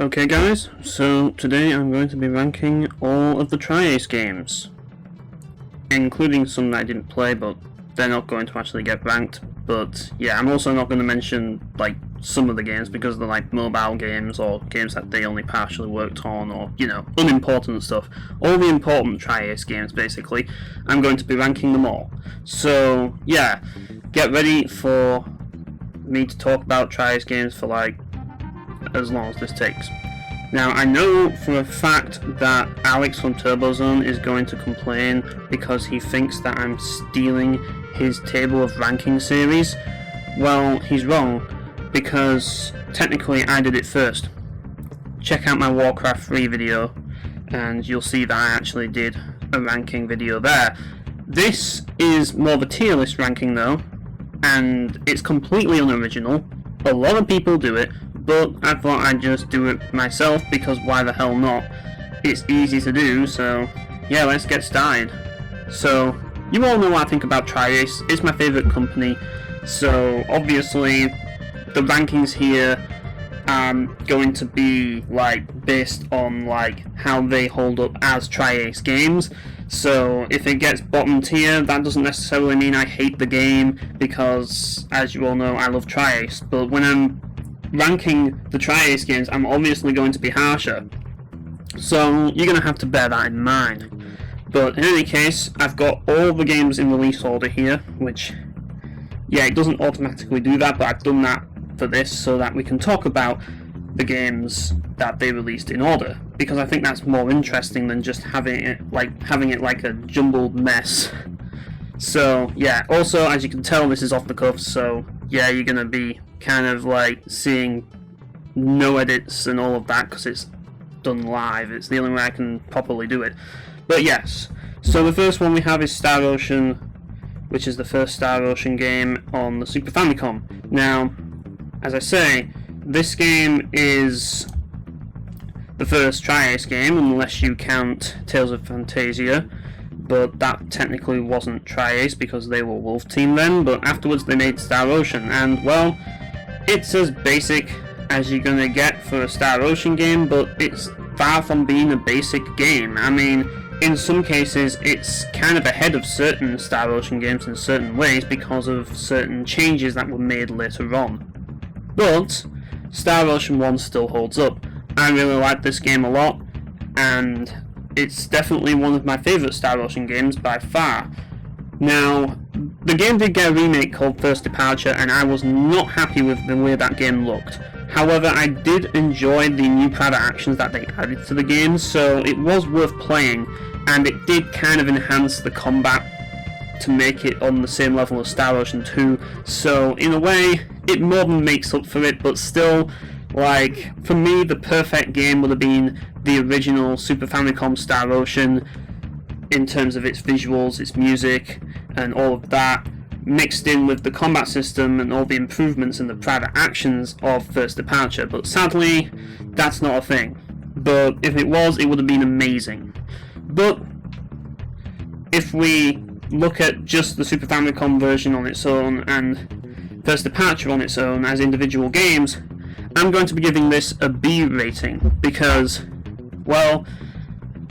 Okay guys, so today I'm going to be ranking all of the Tri-Ace games, including some that I didn't play but they're not going to actually get ranked. But yeah, I'm also not going to mention like some of the games because they're like mobile games or games that they only partially worked on, or you know, unimportant stuff. All the important Tri-Ace games basically, I'm going to be ranking them all. So yeah, get ready for me to talk about Tri-Ace games for like as long as this takes. Now, I know for a fact that Alex from TurboZone is going to complain because he thinks that I'm stealing his table of ranking series. Well, he's wrong, because technically I did it first. Check out my Warcraft 3 video and you'll see that I actually did a ranking video there. This is more of a tier list ranking though, and it's completely unoriginal. A lot of people do it, but I thought I'd just do it myself because why the hell not? It's easy to do, so yeah, let's get started. So, you all know what I think about Tri-Ace. It's my favourite company, so obviously the rankings here are going to be like based on like how they hold up as Tri-Ace games. So if it gets bottom tier, that doesn't necessarily mean I hate the game, because as you all know, I love Tri-Ace. But when I'm ranking the Tri-Ace games, I'm obviously going to be harsher. So you're going to have to bear that in mind. But in any case, I've got all the games in release order here, which, yeah, it doesn't automatically do that, but I've done that for this so that we can talk about the games that they released in order, because I think that's more interesting than just having it like a jumbled mess. So yeah, also as you can tell, this is off the cuff, so yeah, you're gonna be kind of like seeing no edits and all of that because it's done live. It's the only way I can properly do it. But yes, so the first one we have is Star Ocean, which is the first Star Ocean game on the Super Famicom. Now, as I say, this game is the first Tri-Ace game, unless you count Tales of Phantasia, but that technically wasn't Tri-Ace because they were Wolf Team then, but afterwards they made Star Ocean, and well, it's as basic as you're gonna get for a Star Ocean game, but it's far from being a basic game. I mean, in some cases it's kind of ahead of certain Star Ocean games in certain ways because of certain changes that were made later on. But Star Ocean 1 still holds up. I really like this game a lot, and it's definitely one of my favourite Star Ocean games by far. Now, the game did get a remake called First Departure, and I was not happy with the way that game looked. However, I did enjoy the new private actions that they added to the game, so it was worth playing, and it did kind of enhance the combat to make it on the same level as Star Ocean 2, so in a way, it more than makes up for it, but still, like, for me, the perfect game would have been the original Super Famicom Star Ocean in terms of its visuals, its music, and all of that, mixed in with the combat system and all the improvements in the private actions of First Departure. But sadly, that's not a thing. But if it was, it would have been amazing. But if we look at just the Super Famicom version on its own and First Departure on its own as individual games, I'm going to be giving this a B rating because, well,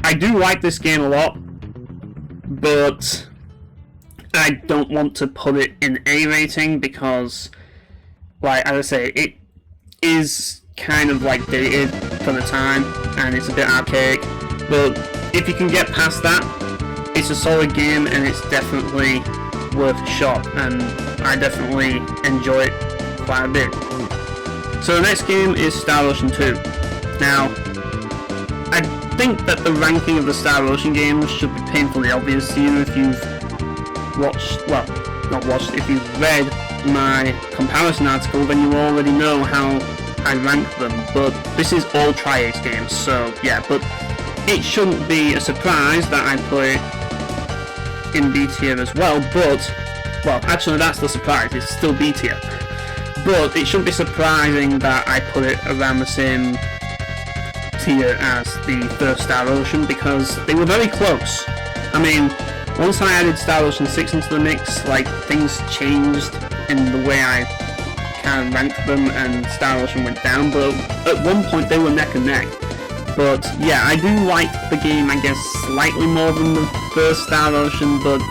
I do like this game a lot, but I don't want to put it in A rating because, like, as I say, it is kind of like dated for the time and it's a bit archaic, but if you can get past that, it's a solid game and it's definitely worth a shot, and I definitely enjoy it quite a bit. So the next game is Star Ocean 2. Now, I think that the ranking of the Star Ocean games should be painfully obvious to you if you've watched, well, not watched, if you've read my comparison article, then you already know how I rank them, but this is all Tri-Ace games, so yeah, but it shouldn't be a surprise that I put it in B tier as well, but, well, actually that's the surprise, it's still B tier. But it shouldn't be surprising that I put it around the same tier as the first Star Ocean because they were very close. I mean, once I added Star Ocean 6 into the mix, like, things changed in the way I kind of ranked them and Star Ocean went down, but at one point they were neck and neck. But yeah, I do like the game, I guess, slightly more than the first Star Ocean, but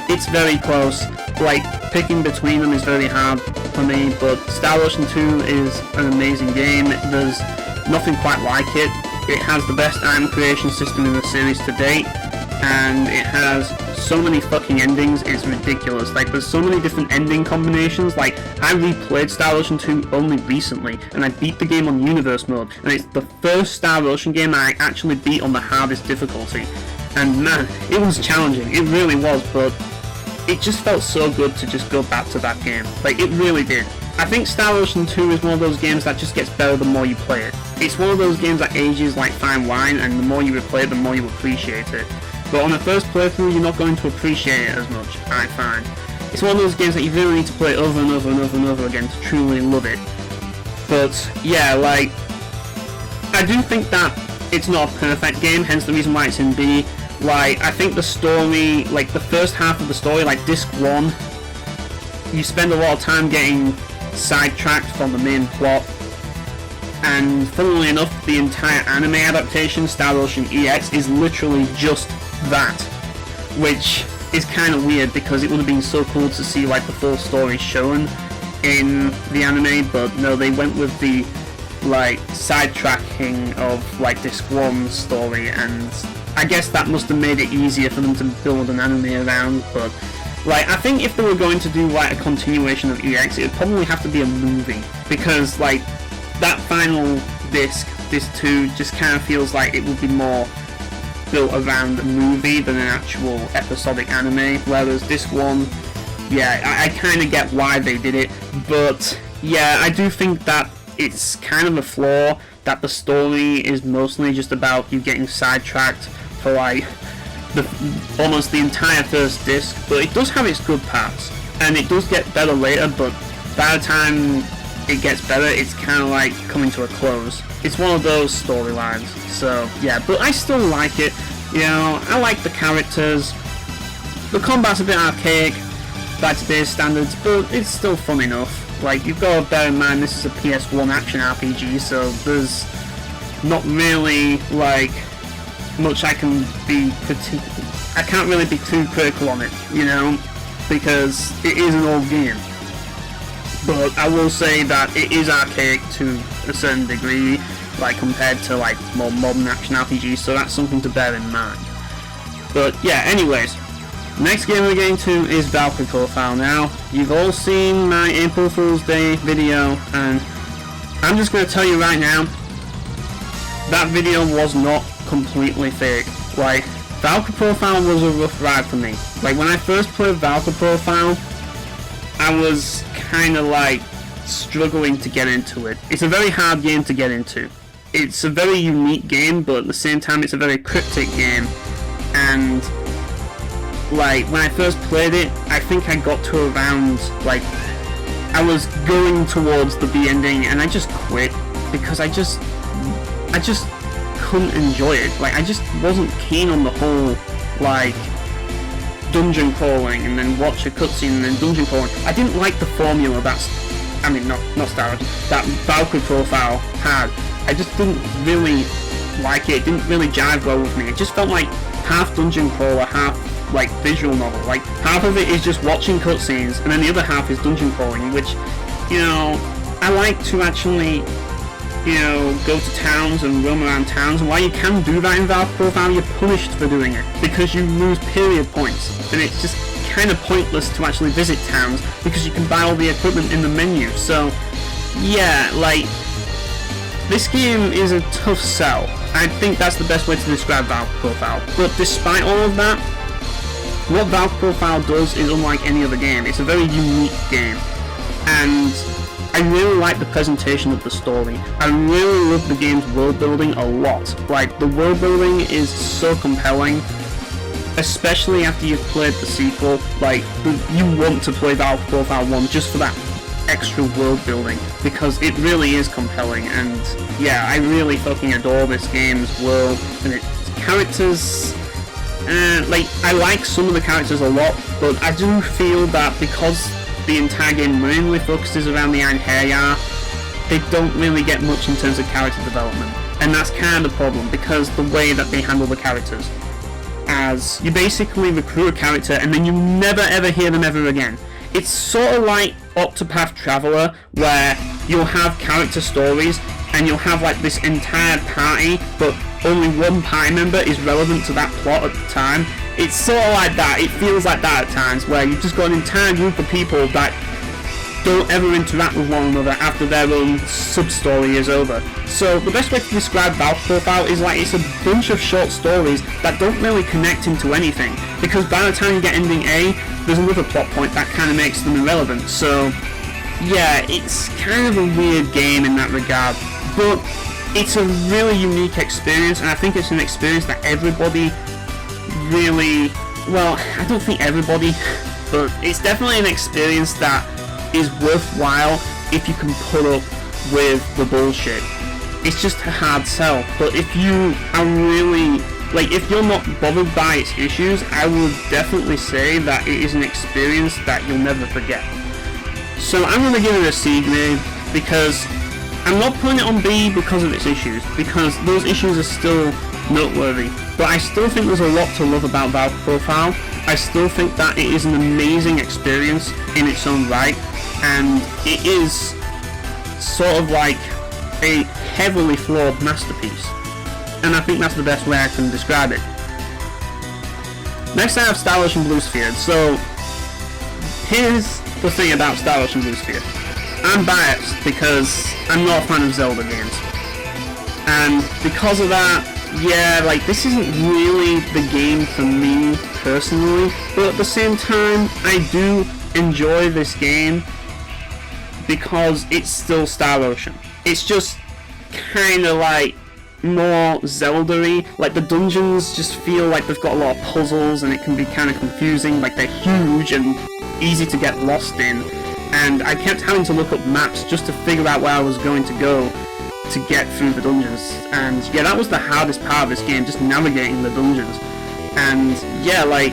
it's very close. Like, picking between them is very hard for me, but Star Ocean 2 is an amazing game. There's nothing quite like it. It has the best item creation system in the series to date, and it has so many fucking endings, it's ridiculous. Like, there's so many different ending combinations. Like, I replayed Star Ocean 2 only recently, and I beat the game on Universe mode, and it's the first Star Ocean game I actually beat on the hardest difficulty. And man, it was challenging, it really was, but it just felt so good to just go back to that game. Like, it really did. I think Star Ocean 2 is one of those games that just gets better the more you play it. It's one of those games that ages like fine wine, and the more you replay it, the more you appreciate it. But on the first playthrough, you're not going to appreciate it as much, I find. It's one of those games that you really need to play over and over and over and over again to truly love it. But yeah, like, I do think that it's not a perfect game, hence the reason why it's in B. Like, I think the story, like the first half of the story, like disc 1, you spend a lot of time getting sidetracked from the main plot. And funnily enough, the entire anime adaptation, Star Ocean EX, is literally just that, which is kind of weird because it would have been so cool to see like the full story shown in the anime, but no, they went with the like sidetracking of like disc 1's story, and I guess that must have made it easier for them to build an anime around. But like, I think if they were going to do like a continuation of EX, it would probably have to be a movie, because like that final disc 2, just kind of feels like it would be more built around a movie than an actual episodic anime, whereas disc 1, yeah, I kind of get why they did it, but yeah, I do think that it's kind of a flaw that the story is mostly just about you getting sidetracked for like almost the entire first disc, but it does have its good parts, and it does get better later, but by the time it gets better, it's kind of like coming to a close. It's one of those storylines, so yeah, but I still like it. You know, I like the characters. The combat's a bit archaic by today's standards, but it's still fun enough. Like, you've got to bear in mind this is a PS1 action RPG, so there's not really like much I can be I can't really be too critical on it, you know, because it is an old game. But I will say that it is archaic to a certain degree, like compared to like more modern action RPGs, so that's something to bear in mind. But yeah, anyways, next game we're getting to is Valkyrie Profile. Now, you've all seen my April Fool's Day video, and I'm just going to tell you right now, that video was not completely fake. Like, Valkyrie Profile was a rough ride for me. Like, when I first played Valkyrie Profile, I was kind of like struggling to get into it. It's a very hard game to get into. It's a very unique game, but at the same time it's a very cryptic game, and like when I first played it, I think I got to around, like, I was going towards the B ending and I just quit because I just couldn't enjoy it. Like, I just wasn't keen on the whole like dungeon crawling and then watch a cutscene and then dungeon crawling. I didn't like the formula not Star Ocean, that Valkyrie Profile had. I just didn't really like it. It didn't really jive well with me. It just felt like half dungeon crawler, half like visual novel. Like, half of it is just watching cutscenes and then the other half is dungeon crawling, which, you know, I like to actually, you know, go to towns and roam around towns, and while you can do that in Valkyrie Profile, you're punished for doing it because you lose period points, and it's just kind of pointless to actually visit towns because you can buy all the equipment in the menu. So yeah, like, this game is a tough sell. I think that's the best way to describe Valkyrie Profile. But despite all of that, what Valkyrie Profile does is unlike any other game. It's a very unique game, and I really like the presentation of the story. I really love the game's world building a lot. Like, the world building is so compelling, especially after you've played the sequel. Like, you want to play Valkyrie Profile 1 just for that extra world building, because it really is compelling. And yeah, I really fucking adore this game's world and its characters. Like, I like some of the characters a lot, but I do feel that because the entire game mainly focuses around the Einherjar, they don't really get much in terms of character development. And that's kind of the problem, because the way that they handle the characters. As you basically recruit a character and then you never ever hear them ever again. It's sort of like Octopath Traveler, where you'll have character stories and you'll have like this entire party, but only one party member is relevant to that plot at the time. It's sort of like that. It feels like that at times, where you've just got an entire group of people that don't ever interact with one another after their own sub-story is over. So the best way to describe Valkyrie Profile is like it's a bunch of short stories that don't really connect into anything, because by the time you get ending A, there's another plot point that kind of makes them irrelevant. So yeah, it's kind of a weird game in that regard, but it's a really unique experience, and I think it's an experience that everybody really, well, I don't think everybody, but it's definitely an experience that is worthwhile if you can put up with the bullshit. It's just a hard sell, but if you are really, like, if you're not bothered by its issues, I would definitely say that it is an experience that you'll never forget. So I'm going to give it a C grade, because I'm not putting it on B because of its issues, because those issues are still noteworthy, but I still think there's a lot to love about Valkyrie Profile. I still think that it is an amazing experience in its own right, and it is sort of like a heavily flawed masterpiece, and I think that's the best way I can describe it. Next I have Star Ocean Blue Sphere. So here's the thing about Star Ocean Blue Sphere. I'm biased because I'm not a fan of Zelda games, and because of that, yeah, like, this isn't really the game for me personally, but at the same time I do enjoy this game because it's still Star Ocean. It's just kind of like more Zelda-y. Like, the dungeons just feel like they've got a lot of puzzles and it can be kind of confusing. Like, they're huge and easy to get lost in, and I kept having to look up maps just to figure out where I was going to go to get through the dungeons. And yeah, that was the hardest part of this game, just navigating the dungeons. And yeah, like,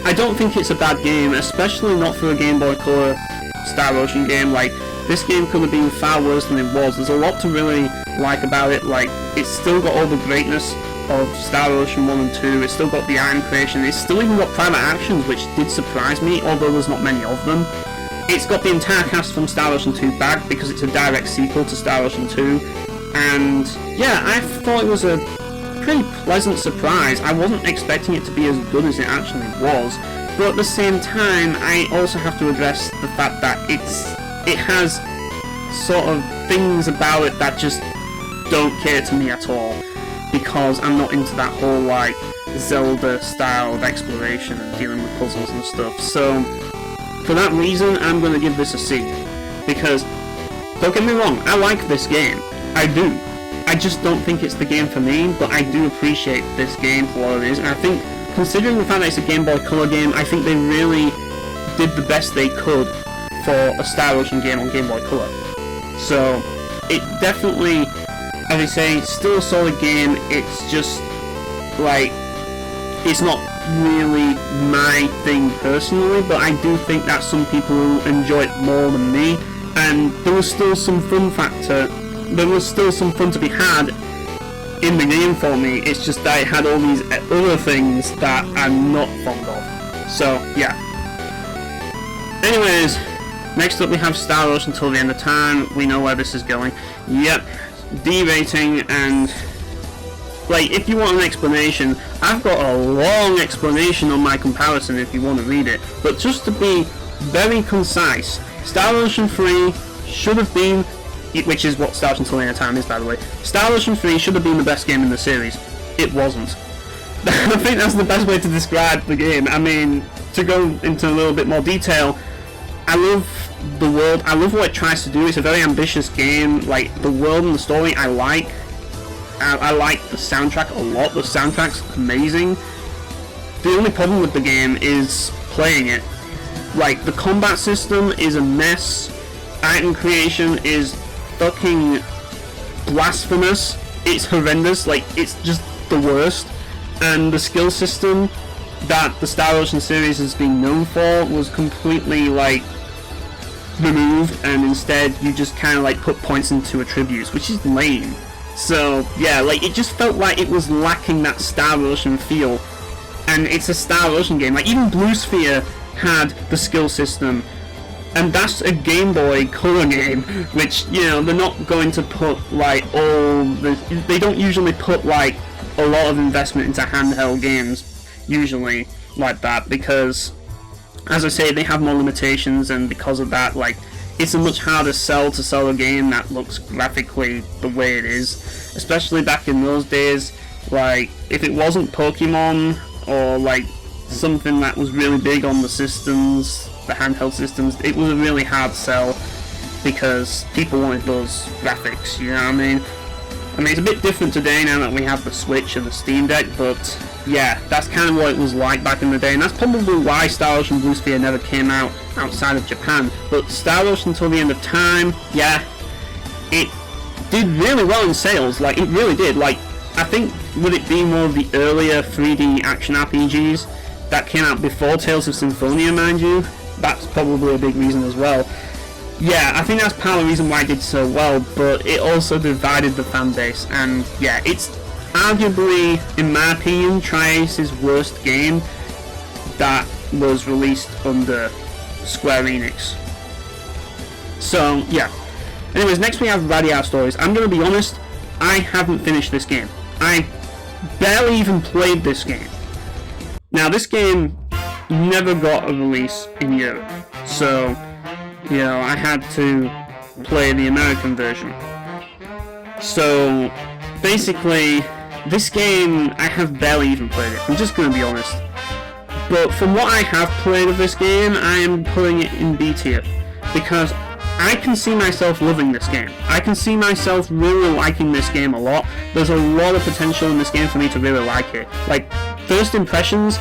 I don't think it's a bad game, especially not for a Game Boy Color Star Ocean game. Like, this game could have been far worse than it was. There's a lot to really like about it. Like, it's still got all the greatness of Star Ocean 1 and 2, it's still got the item creation, it's still even got private actions, which did surprise me, although there's not many of them. It's got the entire cast from Star Ocean 2 back, because it's a direct sequel to Star Ocean 2, and yeah, I thought it was a pretty pleasant surprise. I wasn't expecting it to be as good as it actually was, but at the same time, I also have to address the fact that it has sort of things about it that just don't cater to me at all, because I'm not into that whole, like, Zelda style of exploration and dealing with puzzles and stuff. So for that reason, I'm going to give this a C, because, don't get me wrong, I like this game, I do. I just don't think it's the game for me, but I do appreciate this game for what it is, and I think, considering the fact that it's a Game Boy Color game, I think they really did the best they could for a Star Ocean game on Game Boy Color. So it definitely, as I say, still a solid game. It's just, like, it's not really my thing personally, but I do think that some people enjoy it more than me, and there was still some fun factor, there was still some fun to be had in the game for me. It's just that it had all these other things that I'm not fond of. So yeah. Anyways, next up we have Star Ocean Till the End of Time. We know where this is going. Yep, D rating, and like, if you want an explanation, I've got a long explanation on my comparison if you want to read it, but just to be very concise, Star Ocean 3 should have been, which is what Star Ocean Till the End of Time is, by the way, Star Ocean 3 should have been the best game in the series. It wasn't. I think that's the best way to describe the game. I mean, to go into a little bit more detail, I love the world, I love what it tries to do. It's a very ambitious game. Like, the world and the story I like. I like the soundtrack a lot. The soundtrack's amazing. The only problem with the game is playing it. Like, the combat system is a mess. Item creation is fucking blasphemous. It's horrendous. Like, it's just the worst. And the skill system that the Star Ocean series has been known for was completely like removed, and instead you just kind of like put points into attributes, which is lame. So yeah, like it just felt like it was lacking that Star Ocean feel, and it's a Star Ocean game. Like even Blue Sphere had the skill system, and that's a Game Boy Color game, which, you know, they're not going to put like they don't usually put like a lot of investment into handheld games usually like that, because as I say, they have more limitations, and because of that, like, it's a much harder sell to sell a game that looks graphically the way it is, especially back in those days. Like, if it wasn't Pokemon or like something that was really big on the systems, the handheld systems, it was a really hard sell because people wanted those graphics, you know what I mean? I mean, it's a bit different today now that we have the Switch and the Steam Deck, but yeah, that's kind of what it was like back in the day, and that's probably why Star Ocean Blue Sphere never came out outside of Japan. But Star Ocean Until the End of Time, yeah, it did really well in sales, like, it really did. Like, I think with it being one of the earlier 3D action RPGs that came out before Tales of Symphonia, mind you, that's probably a big reason as well. Yeah, I think that's part of the reason why it did so well, but it also divided the fan base, and yeah, it's arguably, in my opinion, Tri-Ace's worst game that was released under Square Enix. So, yeah. Anyways, next we have Radiata Stories. I'm going to be honest, I haven't finished this game. I barely even played this game. Now, this game never got a release in Europe, so, you know, I had to play the American version. So, basically, this game, I have barely even played it, I'm just going to be honest. But from what I have played of this game, I am putting it in B tier, because I can see myself loving this game. I can see myself really liking this game a lot. There's a lot of potential in this game for me to really like it. Like, first impressions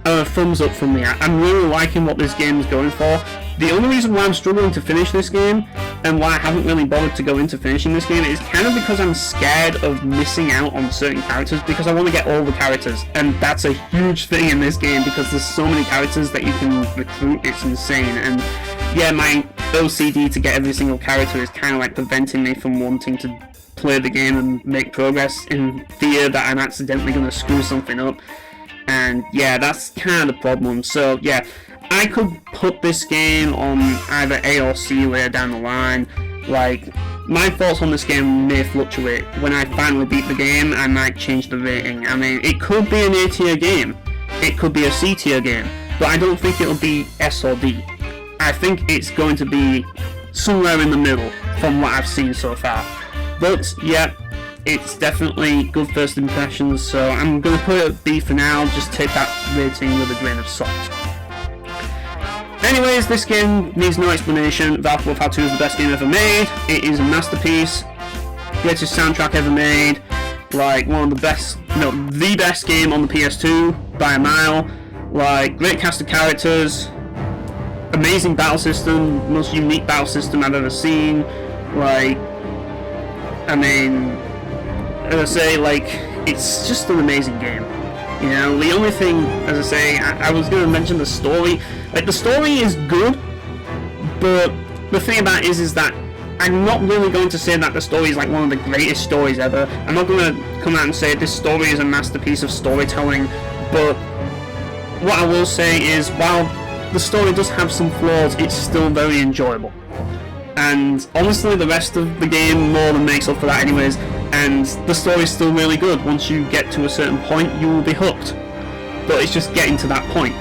are a thumbs up from me. I'm really liking what this game is going for. The only reason why I'm struggling to finish this game, and why I haven't really bothered to go into finishing this game, is kind of because I'm scared of missing out on certain characters, because I want to get all the characters, and that's a huge thing in this game, because there's so many characters that you can recruit, it's insane. And yeah, my OCD to get every single character is kind of like preventing me from wanting to play the game and make progress, in fear that I'm accidentally going to screw something up. And yeah, that's kind of the problem. So yeah, I could put this game on either A or C later down the line. Like, my thoughts on this game may fluctuate. When I finally beat the game, I might change the rating. I mean, it could be an A tier game, it could be a C tier game, but I don't think it'll be S or D. I think it's going to be somewhere in the middle from what I've seen so far. But yeah, it's definitely good first impressions, so I'm going to put it at B for now. Just take that rating with a grain of salt. Anyways, this game needs no explanation. Valkyrie Profile 2 is the best game ever made. It is a masterpiece. Greatest soundtrack ever made. Like, one of the best, no, the best game on the PS2 by a mile. Like, great cast of characters. Amazing battle system. Most unique battle system I've ever seen. Like, I mean, as I say, like, it's just an amazing game. You know, the only thing, as I say, I was going to mention the story. Like, the story is good, but the thing about it is that I'm not really going to say that the story is like one of the greatest stories ever. I'm not going to come out and say this story is a masterpiece of storytelling, but what I will say is, while the story does have some flaws, it's still very enjoyable. And honestly, the rest of the game more than makes up for that anyways, and the story is still really good. Once you get to a certain point, you will be hooked, but it's just getting to that point.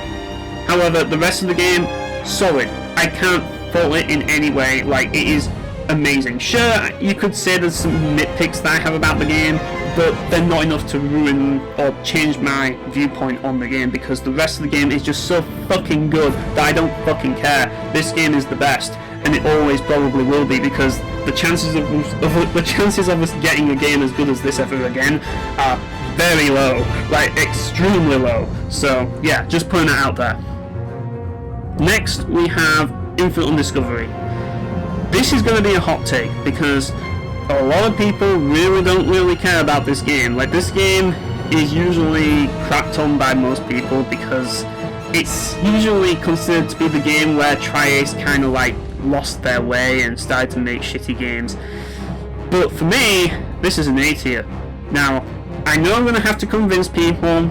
However, the rest of the game, solid. I can't fault it in any way. Like, it is amazing. Sure, you could say there's some nitpicks that I have about the game, but they're not enough to ruin or change my viewpoint on the game, because the rest of the game is just so fucking good that I don't fucking care. This game is the best, and it always probably will be, because the chances of us getting a game as good as this ever again are very low, like extremely low. So yeah, just putting it out there. Next we have Infinite Undiscovery. This is going to be a hot take, because a lot of people really don't care about this game. Like, this game is usually crapped on by most people because it's usually considered to be the game where Tri-Ace kind of like lost their way and started to make shitty games. But for me, this is an A tier. Now, I know I'm going to have to convince people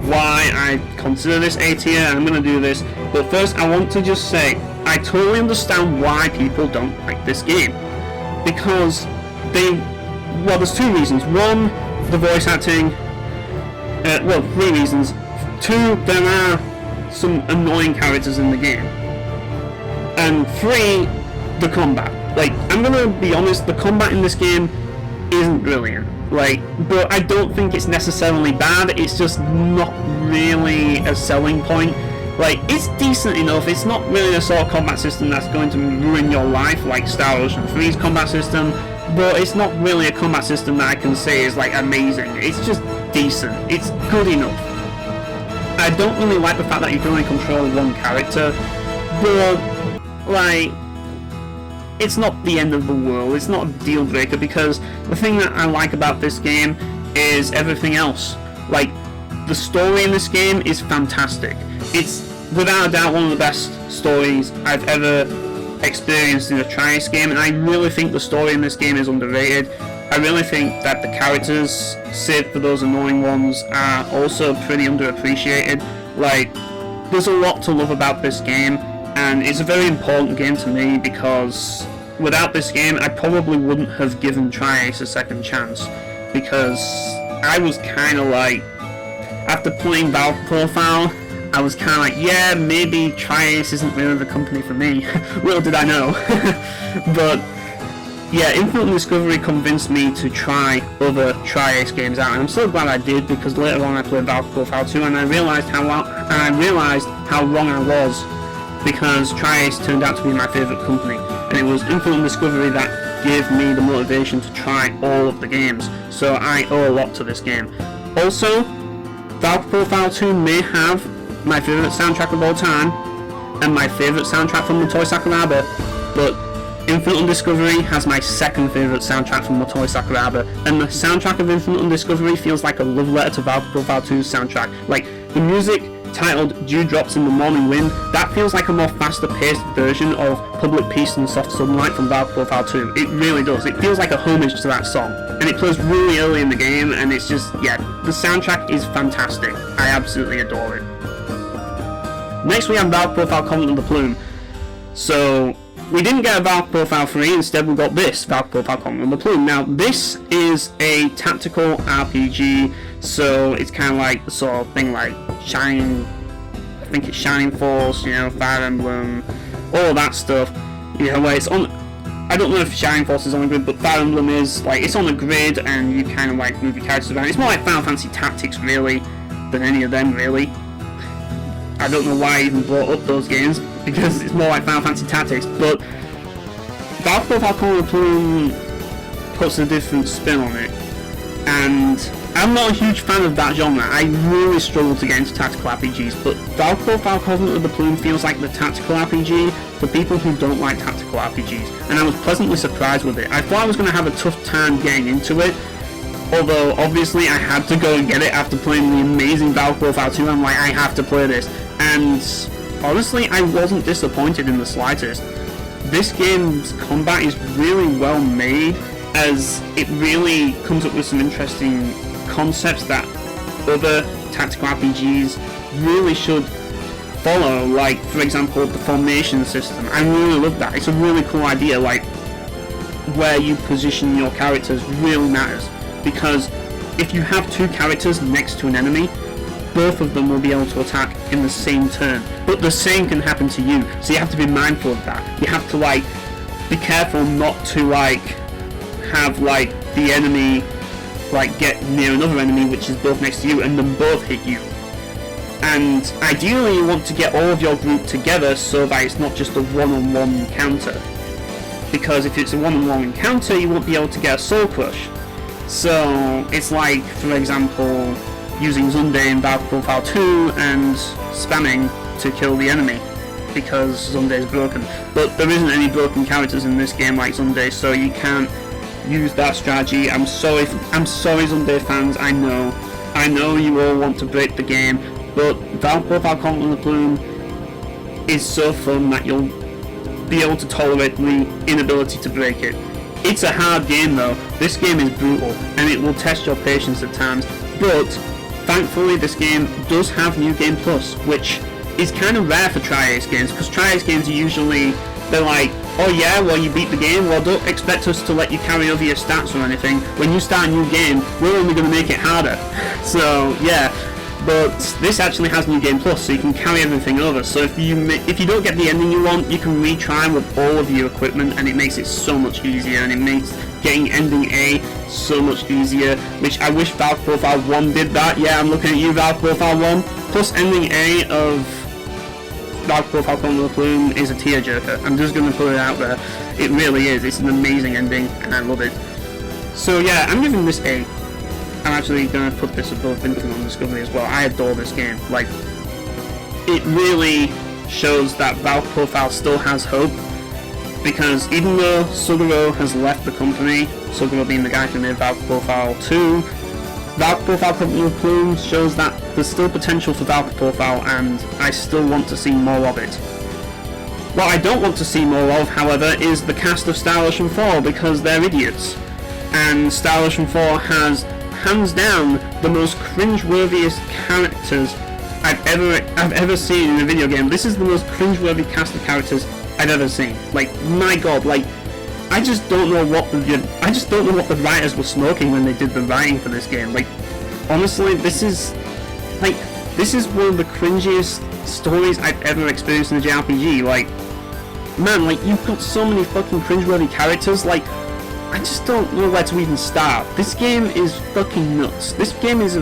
why I consider this A tier, and I'm going to do this, but first I want to just say I totally understand why people don't like this game. Because there's two reasons. One, the voice acting. Well, three reasons. Two, there are some annoying characters in the game. And three, the combat. Like, I'm gonna be honest, the combat in this game isn't brilliant. Like, but I don't think it's necessarily bad, it's just not really a selling point. Like, it's decent enough, it's not really a sort of combat system that's going to ruin your life like Star Ocean 3's combat system, but it's not really a combat system that I can say is like amazing. It's just decent, it's good enough. I don't really like the fact that you can only control one character, but like, it's not the end of the world, it's not a deal breaker, because the thing that I like about this game is everything else. Like, the story in this game is fantastic. It's without a doubt one of the best stories I've ever experienced in a Tri-Ace game, and I really think the story in this game is underrated. I really think that the characters, save for those annoying ones, are also pretty underappreciated. Like, there's a lot to love about this game, and it's a very important game to me because without this game I probably wouldn't have given Tri-Ace a second chance, because I was kind of like, after playing Valkyrie Profile, I was kind of like, yeah, maybe Tri-Ace isn't really the company for me. Little did I know. But yeah, Infinite Undiscovery convinced me to try other Tri-Ace games out, and I'm so glad I did, because later on I played Valkyrie Profile 2 and I realised how wrong I was, because Tri-Ace turned out to be my favourite company, and it was Infinite Undiscovery that gave me the motivation to try all of the games, so I owe a lot to this game. Also, Valkyrie Profile 2 may have my favourite soundtrack of all time, and my favourite soundtrack from Motoi Sakuraba, but Infinite Undiscovery has my second favourite soundtrack from Motoi Sakuraba, and the soundtrack of Infinite Undiscovery feels like a love letter to Valkyrie Profile 2's soundtrack. Like, the music titled Dewdrops in the Morning Wind, that feels like a more faster paced version of Public Peace and Soft Sunlight from Valkyrie Profile 2. It really does. It feels like a homage to that song. And it plays really early in the game, and it's just, yeah, the soundtrack is fantastic. I absolutely adore it. Next we have Valkyrie Profile Covenant of the Plume. So, we didn't get a Valkyrie Profile 3, instead we got this, Valkyrie Profile Covenant of the Plume. Now, this is a tactical RPG, so it's kind of like the sort of thing like Shining Force, you know, Fire Emblem, all that stuff. You know, where it's on, I don't know if Shining Force is on a grid, but Fire Emblem is, like, it's on a grid and you kind of like move your characters around. It's more like Final Fantasy Tactics, really, than any of them, really. I don't know why I even brought up those games, because it's more like Final Fantasy Tactics, but Valkyrie Profile Covenant of the Plume puts a different spin on it, and I'm not a huge fan of that genre. I really struggle to get into tactical RPGs, but Valkyrie Profile Covenant of the Plume feels like the tactical RPG for people who don't like tactical RPGs, and I was pleasantly surprised with it. I thought I was going to have a tough time getting into it, although obviously I had to go and get it after playing the amazing Valkyrie Profile 2. I'm like, I have to play this, and honestly I wasn't disappointed in the slightest. This game's combat is really well made, as it really comes up with some interesting concepts that other tactical RPGs really should follow, like for example the formation system. I really love that. It's a really cool idea, like where you position your characters really matters, because if you have two characters next to an enemy, both of them will be able to attack in the same turn, but the same can happen to you, so you have to be mindful of that. You have to like be careful not to like have like the enemy like get near another enemy which is both next to you and then both hit you. And ideally you want to get all of your group together so that it's not just a one-on-one encounter, because if it's a one-on-one encounter you won't be able to get a soul crush. So it's like, for example, using Zunde in Valkyrie Profile 2 and spamming to kill the enemy, because Zunde is broken. But there isn't any broken characters in this game like Zunde, so you can't use that strategy. I'm sorry Zunde fans, I know. I know you all want to break the game, but Valkyrie Profile Conquer the Plume is so fun that you'll be able to tolerate the inability to break it. It's a hard game though. This game is brutal, and it will test your patience at times, but thankfully this game does have New Game Plus, which is kind of rare for Tri-Ace games, because Tri-Ace games are usually, they're like, oh yeah, well you beat the game, well don't expect us to let you carry over your stats or anything. When you start a new game, we're only going to make it harder. So yeah, but this actually has New Game Plus, so you can carry everything over. So if you don't get the ending you want, you can retry with all of your equipment, and it makes it so much easier, and it makes getting ending A so much easier, which I wish Valkyrie Profile 1 did that. Yeah, I'm looking at you, Valkyrie Profile 1. Plus ending A of Valkyrie Profile Conquer the Plume is a tearjerker. I'm just going to put it out there. It really is. It's an amazing ending, and I love it. So yeah, I'm giving this A. I'm actually going to put this above Infinite Undiscovery as well. I adore this game. Like, it really shows that Valkyrie Profile still has hope, because even though Suguro has left the company, Suguro being the guy who made Valkyrie Profile 2, Valkyrie Profile Conquer the Plume shows that there's still potential for Valkyrie Profile, and I still want to see more of it. What I don't want to see more of, however, is the cast of Star Ocean 4, because they're idiots. And Star Ocean 4 has, hands down, the most cringe-worthiest characters I've ever seen in a video game. This is the most cringe-worthy cast of characters I've ever seen. Like, my god, like, I just don't know what the writers were smoking when they did the writing for this game. Like, honestly, this is one of the cringiest stories I've ever experienced in a JRPG. Like, man, like, you've got so many fucking cringeworthy characters, like, I just don't know where to even start. This game is fucking nuts. This game is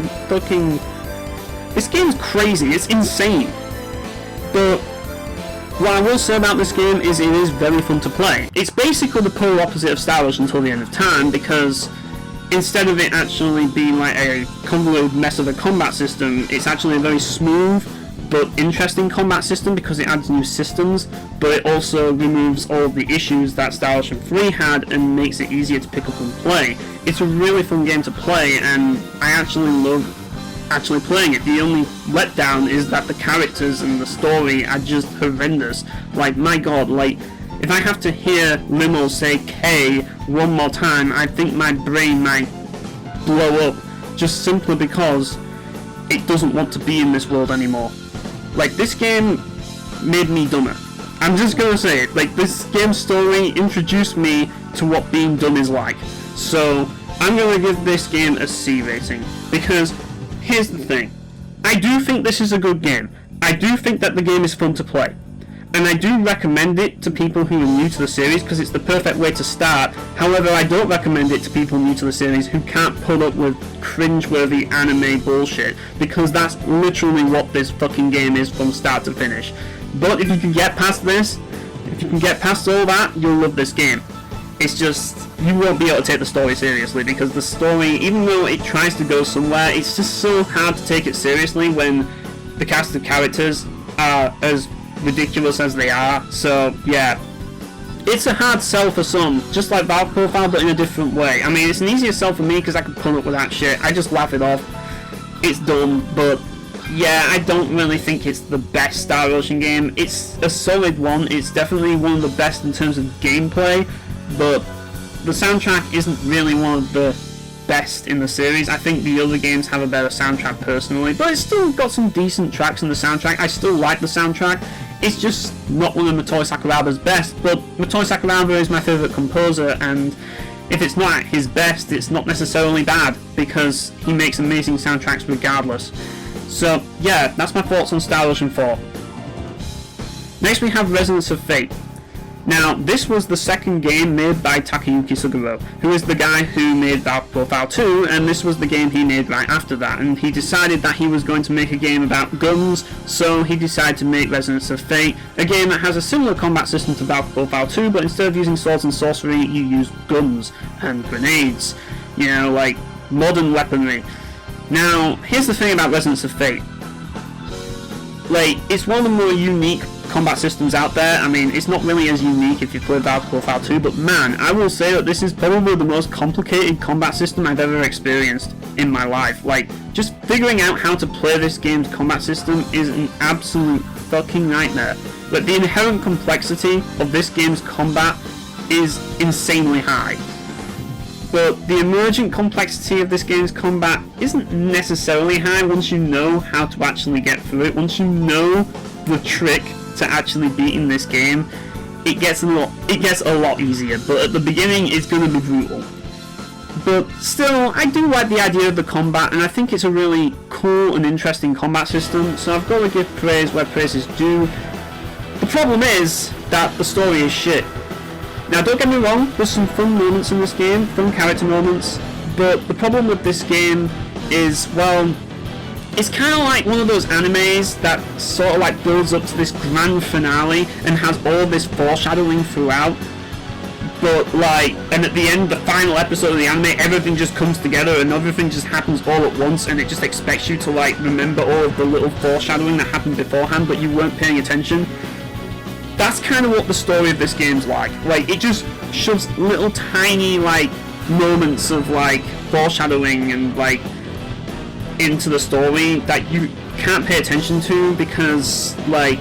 this game's crazy, it's insane. But what I will say about this game is it is very fun to play. It's basically the polar opposite of Star Wars Until the End of Time, because instead of it actually being like a convoluted mess of a combat system, it's actually a very smooth but interesting combat system, because it adds new systems, but it also removes all of the issues that Star Ocean 3 had and makes it easier to pick up and play. It's a really fun game to play, and I actually love playing it. The only letdown is that the characters and the story are just horrendous. Like, my god, like, if I have to hear Limo say K one more time, I think my brain might blow up, just simply because it doesn't want to be in this world anymore. Like, this game made me dumber. I'm just gonna say it. Like, this game's story introduced me to what being dumb is like. So, I'm gonna give this game a C rating, because here's the thing. I do think this is a good game. I do think that the game is fun to play. And I do recommend it to people who are new to the series, because it's the perfect way to start. However, I don't recommend it to people new to the series who can't put up with cringe-worthy anime bullshit, because that's literally what this fucking game is from start to finish. But if you can get past this, if you can get past all that, you'll love this game. It's just, you won't be able to take the story seriously, because the story, even though it tries to go somewhere, it's just so hard to take it seriously when the cast of characters are as ridiculous as they are. So yeah, it's a hard sell for some, just like Valkyrie Profile, but in a different way. I mean, it's an easier sell for me because I can put up with that shit. I just laugh it off. It's dumb, but yeah, I don't really think it's the best Star Ocean game. It's a solid one. It's definitely one of the best in terms of gameplay, but the soundtrack isn't really one of the best in the series. I think the other games have a better soundtrack personally, but it's still got some decent tracks in the soundtrack. I still like the soundtrack. It's just not one of Motoi Sakuraba's best, but Motoi Sakuraba is my favourite composer, and if it's not at his best, it's not necessarily bad, because he makes amazing soundtracks regardless. So yeah, that's my thoughts on Star Ocean 4. Next we have Resonance of Fate. Now, this was the second game made by Takayuki Suguro, who is the guy who made Valkyrie Profile 2, and this was the game he made right after that, and he decided that he was going to make a game about guns, so he decided to make Resonance of Fate, a game that has a similar combat system to Valkyrie Profile 2, but instead of using swords and sorcery, you use guns and grenades, you know, like modern weaponry. Now, here's the thing about Resonance of Fate. Like, it's one of the more unique combat systems out there. I mean, it's not really as unique if you play Valkyrie Profile 2, but man, I will say that this is probably the most complicated combat system I've ever experienced. in my life. Like, just figuring out how to play this game's combat system is an absolute fucking nightmare. But the inherent complexity of this game's combat is insanely high. But the emergent complexity of this game's combat isn't necessarily high once you know how to actually get through it. Once you know the trick to actually beating this game, it gets a lot easier. But at the beginning, it's going to be brutal. But still, I do like the idea of the combat, and I think it's a really cool and interesting combat system, so I've got to give praise where praise is due. The problem is that the story is shit. Now, don't get me wrong, there's some fun moments in this game, fun character moments, but the problem with this game is, well, it's kind of like one of those animes that sort of like builds up to this grand finale and has all this foreshadowing throughout, but like, and at the end, the final episode of the anime, everything just comes together and everything just happens all at once, and it just expects you to like remember all of the little foreshadowing that happened beforehand, but you weren't paying attention. That's kind of what the story of this game's like. Like, it just shoves little tiny, like, moments of, like, foreshadowing and, like, into the story that you can't pay attention to because, like,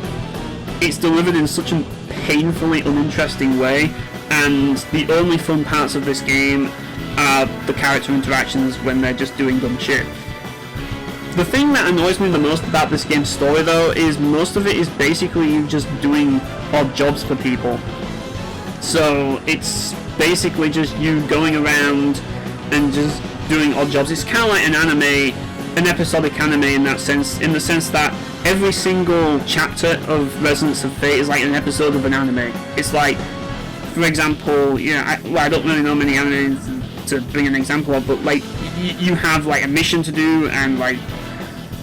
it's delivered in such a painfully uninteresting way, and the only fun parts of this game are the character interactions when they're just doing dumb shit. The thing that annoys me the most about this game's story, though, is most of it is basically you just doing odd jobs for people. So it's basically just you going around and just doing odd jobs. It's kind of like an anime, an episodic anime in that sense, in the sense that every single chapter of Resonance of Fate is like an episode of an anime. It's like, for example, I don't really know many animes to bring an example of, but like you have like a mission to do, and like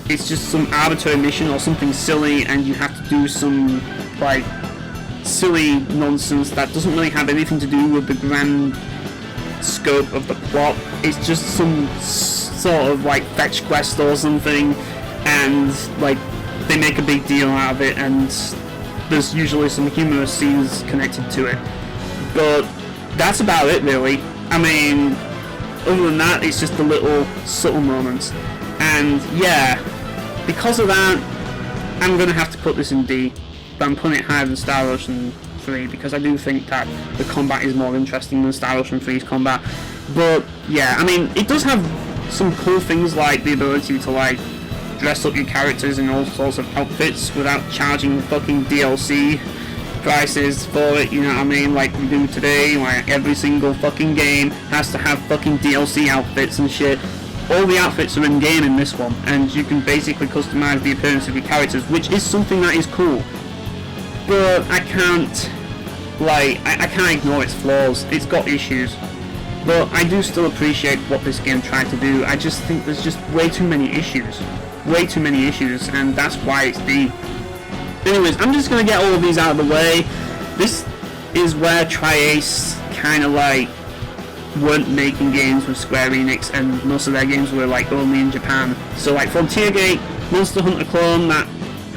it's just some arbitrary mission or something silly, and you have to do some like silly nonsense that doesn't really have anything to do with the grand scope of the plot. It's just some sort of like fetch quest or something, and like they make a big deal out of it, and there's usually some humorous scenes connected to it. But that's about it, really. I mean, other than that, it's just the little subtle moments. And yeah, because of that, I'm going to have to put this in D, but I'm putting it higher than Star Ocean 3 because I do think that the combat is more interesting than Star Ocean 3's combat. But yeah, I mean, it does have some cool things like the ability to like dress up your characters in all sorts of outfits without charging fucking DLC prices for it, you know what I mean, like we do today. Like every single fucking game has to have fucking DLC outfits and shit. All the outfits are in game in this one, and you can basically customize the appearance of your characters, which is something that is cool. But I can't, like, I can't ignore its flaws. It's got issues, but I do still appreciate what this game tried to do. I just think there's just way too many issues, and that's why it's D. Anyways, I'm just gonna get all of these out of the way. This is where Tri-Ace kind of like weren't making games with Square Enix, and most of their games were like only in Japan. So like Frontier Gate, Monster Hunter clone that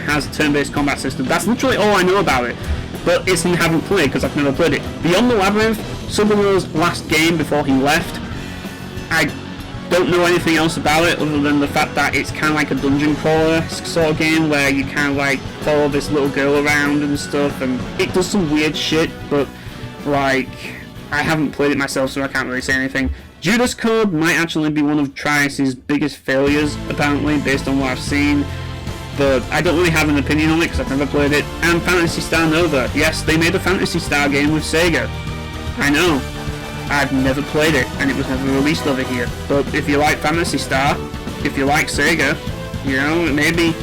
has a turn-based combat system, that's literally all I know about it. But it's I haven't played because I've never played it. Beyond the Labyrinth, Subaru's last game before he left, I don't know anything else about it other than the fact that it's kind of like a dungeon crawler sort of game where you kind of like follow this little girl around and stuff, and it does some weird shit, but like I haven't played it myself, so I can't really say anything. Judas Code might actually be one of Tri-Ace's biggest failures, apparently, based on what I've seen, but I don't really have an opinion on it because I've never played it. And Phantasy Star Nova, yes, they made a Phantasy Star game with Sega. I know, I've never played it, and it was never released over here, but if you like Phantasy Star, if you like Sega, you know, maybe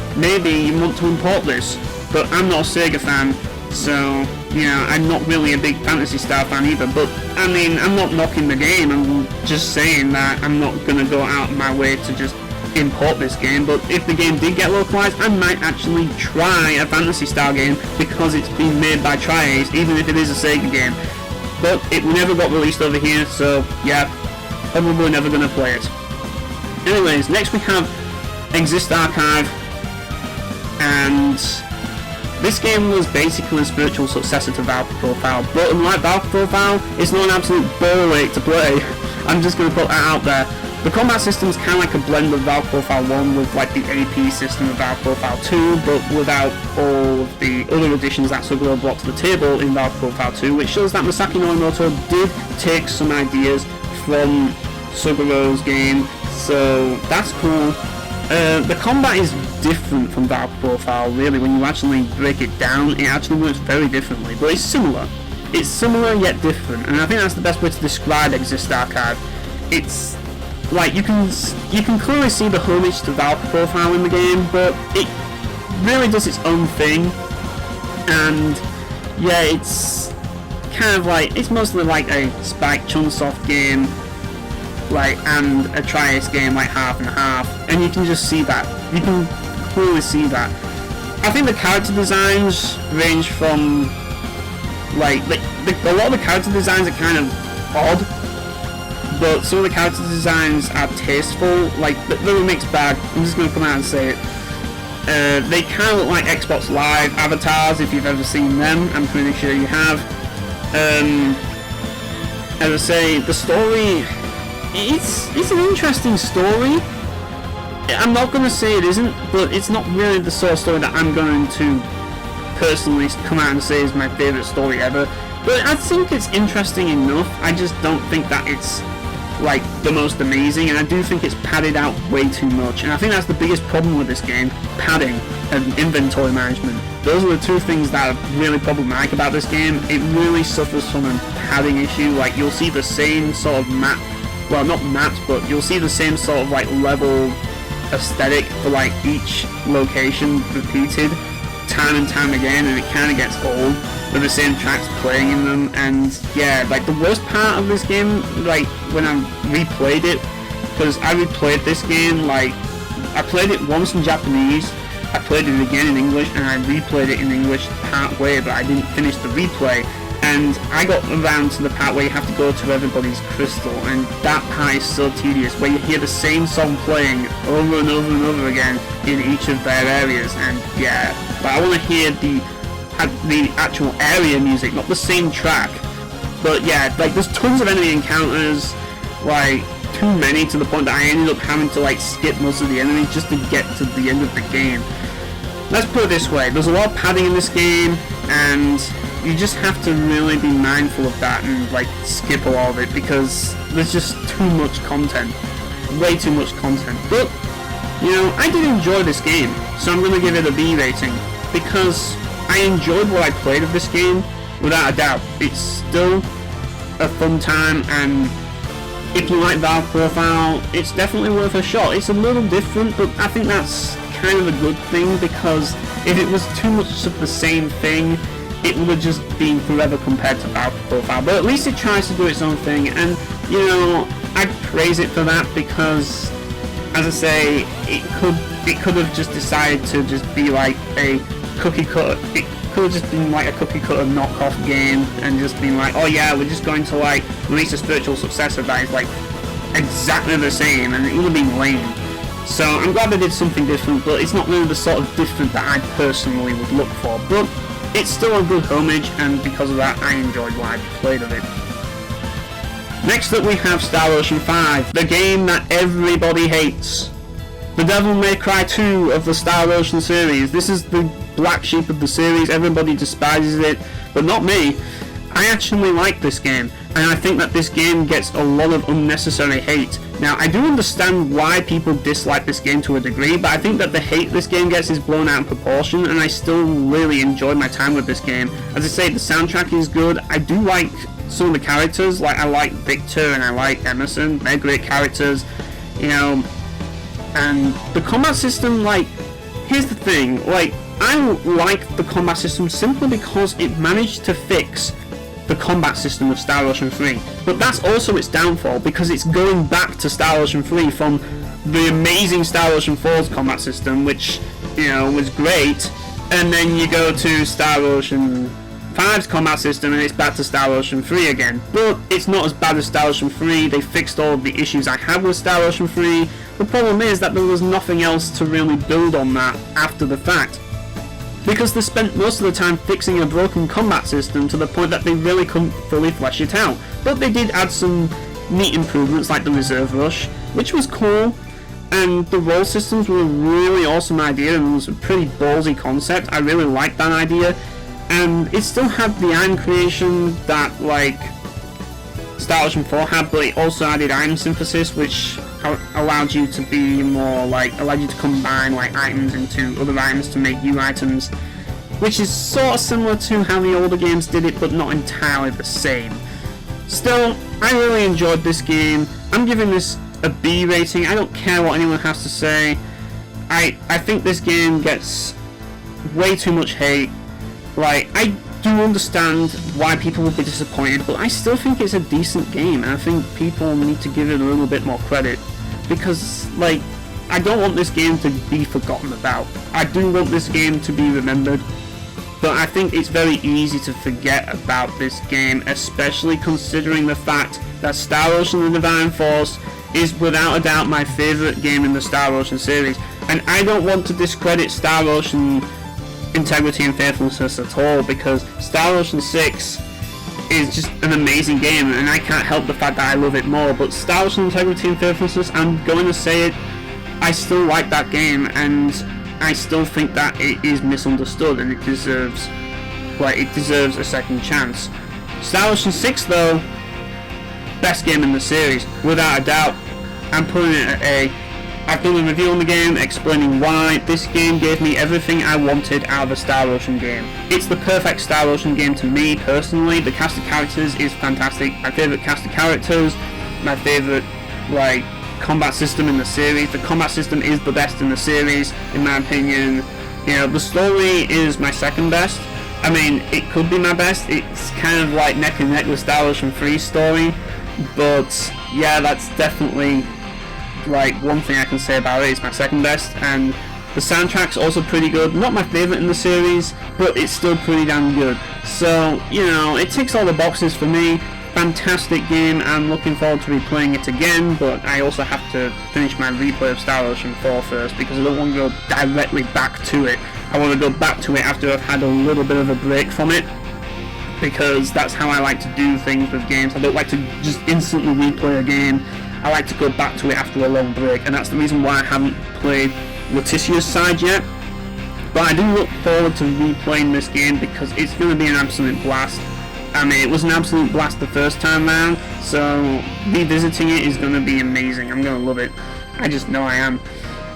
you want to import this. But I'm not a Sega fan, so, you know, I'm not really a big Phantasy Star fan either. But, I mean, I'm not knocking the game, I'm just saying that I'm not going to go out of my way to just import this game. But if the game did get localized, I might actually try a Phantasy Star game because it's been made by Tri-Ace, even if it is a Sega game. But it never got released over here, so yeah, probably never going to play it. Anyways, next we have Exist Archive, and this game was basically a spiritual successor to Valkyrie Profile, but unlike Valkyrie Profile, it's not an absolute ball ache to play. I'm just going to put that out there. The combat system is kind of like a blend of Valkyrie Profile 1 with like the AP system of Valkyrie Profile 2, but without all of the other additions that Suguro brought to the table in Valkyrie Profile 2, which shows that Masaki Norimoto did take some ideas from Suguro's game, so that's cool. The combat is different from Valkyrie Profile, really. When you actually break it down, it actually works very differently, but it's similar. It's similar yet different, and I think that's the best way to describe Exist Archive. It's like you can clearly see the homage to Valkyrie Profile in the game, but it really does its own thing. And yeah, it's kind of like, it's mostly like a Spike Chunsoft game, like, and a Tri-Ace game, like half and half, and you can just see that. You can clearly see that. I think the character designs range from like a lot of the character designs are kind of odd, but some of the character designs are tasteful. Like, they're a mixed bag. I'm just going to come out and say it. They kind of look like Xbox Live avatars, if you've ever seen them. I'm pretty sure you have. As I say, the story, it's an interesting story. I'm not going to say it isn't, but it's not really the sort of story that I'm going to personally come out and say is my favourite story ever. But I think it's interesting enough. I just don't think that it's like the most amazing, and I do think it's padded out way too much, and I think that's the biggest problem with this game: padding and inventory management. Those are the two things that are really problematic about this game. It really suffers from a padding issue. Like, you'll see the same sort of map, well, not maps, but you'll see the same sort of like level aesthetic for like each location repeated time and time again, and it kind of gets old with the same tracks playing in them. And yeah, like the worst part of this game, like when I replayed it, because I replayed this game, like I played it once in Japanese, I played it again in English, and I replayed it in English part way, but I didn't finish the replay, and I got around to the part where you have to go to everybody's crystal, and that part is so tedious, where you hear the same song playing over and over and over again in each of their areas. And yeah, but I want to hear the actual area music, not the same track. But yeah, like there's tons of enemy encounters, like too many to the point that I ended up having to like skip most of the enemies just to get to the end of the game. Let's put it this way, there's a lot of padding in this game, and you just have to really be mindful of that and like skip a lot of it, because there's just too much content, way too much content. But you know, I did enjoy this game, so I'm going to give it a B rating, because I enjoyed what I played of this game, without a doubt. It's still a fun time, and if you like Valkyrie Profile, it's definitely worth a shot. It's a little different, but I think that's kind of a good thing, because if it was too much of the same thing, it would have just been forever compared to Valkyrie Profile. But at least it tries to do its own thing, and you know, I praise it for that, because as I say, it could have just decided to just be like a cookie cutter. It could have just been like a cookie cutter knockoff game, and just been like, oh yeah, we're just going to like release a spiritual successor that is like exactly the same, and it would have been lame. So I'm glad they did something different, but it's not really the sort of different that I personally would look for. But it's still a good homage, and because of that, I enjoyed what I played of it. Next up we have Star Ocean 5, the game that everybody hates. The Devil May Cry 2 of the Star Ocean series. This is the black sheep of the series. Everybody despises it, but not me. I actually like this game, and I think that this game gets a lot of unnecessary hate. Now, I do understand why people dislike this game to a degree, but I think that the hate this game gets is blown out of proportion, and I still really enjoyed my time with this game. As I say, the soundtrack is good. I do like some of the characters, like I like Victor and I like Emerson. They're great characters, you know. And the combat system, like, here's the thing, like, I like the combat system simply because it managed to fix the combat system of Star Ocean 3. But that's also its downfall, because it's going back to Star Ocean 3 from the amazing Star Ocean 4's combat system, which, you know, was great, and then you go to Star Ocean 5's combat system and it's back to Star Ocean 3 again. But it's not as bad as Star Ocean 3. They fixed all of the issues I had with Star Ocean 3. The problem is that there was nothing else to really build on that after the fact, because they spent most of the time fixing a broken combat system to the point that they really couldn't fully flesh it out. But they did add some neat improvements like the reserve rush, which was cool. And the role systems were a really awesome idea, and it was a pretty ballsy concept. I really liked that idea. And it still had the item creation that, like, Star Ocean 4 had, but it also added item synthesis, which allowed you to be more, like, allowed you to combine, like, items into other items to make new items, which is sort of similar to how the older games did it, but not entirely the same. Still, I really enjoyed this game. I'm giving this a B rating. I don't care what anyone has to say. I think this game gets way too much hate. Like, I do understand why people will be disappointed, but I still think it's a decent game, and I think people need to give it a little bit more credit, because, like, I don't want this game to be forgotten about. I do want this game to be remembered, but I think it's very easy to forget about this game, especially considering the fact that Star Ocean: The Divine Force is without a doubt my favourite game in the Star Ocean series, and I don't want to discredit Star Ocean Integrity and Faithfulness at all, because Star Ocean 6 is just an amazing game, and I can't help the fact that I love it more. But Star Ocean Integrity and Faithfulness, I'm going to say it, I still like that game, and I still think that it is misunderstood, and it deserves a second chance. Star Ocean 6 though, best game in the series, without a doubt. I'm putting it at A. I've done a review on the game explaining why this game gave me everything I wanted out of a Star Ocean game. It's the perfect Star Ocean game to me personally. The cast of characters is fantastic. My favourite cast of characters, my favourite, like, combat system in the series. The combat system is the best in the series, in my opinion. You know, the story is my second best. I mean, it could be my best. It's kind of like neck and neck with Star Ocean 3's story, but yeah, that's definitely, like, one thing I can say about it. It's my second best, and the soundtrack's also pretty good. Not my favourite in the series, but it's still pretty damn good. So, you know, it ticks all the boxes for me. Fantastic game. I'm looking forward to replaying it again, but I also have to finish my replay of Star Ocean 4 first, because I don't want to go directly back to it. I want to go back to it after I've had a little bit of a break from it, because that's how I like to do things with games. I don't like to just instantly replay a game. I like to go back to it after a long break, and that's the reason why I haven't played Letitia's side yet. But I do look forward to replaying this game, because it's going to be an absolute blast. I mean, it was an absolute blast the first time round, so revisiting it is going to be amazing. I'm going to love it. I just know I am.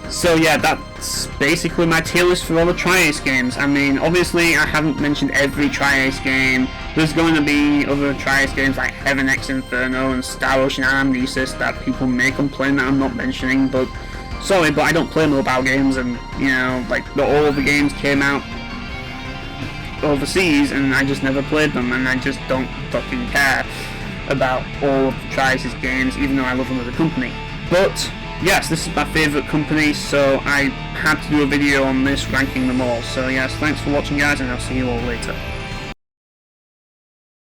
So yeah, that's basically my tier list for all the Tri-Ace games. I mean, obviously I haven't mentioned every Tri-Ace game. There's going to be other Tri-Ace games like Heaven X Inferno and Star Ocean Amnesis that people may complain that I'm not mentioning, but sorry, but I don't play mobile games, and, you know, like, all of the games came out overseas, and I just never played them, and I just don't fucking care about all of the Tri-Ace games, even though I love them as a company. But yes, this is my favourite company, so I had to do a video on this ranking them all. So yes, thanks for watching guys, and I'll see you all later.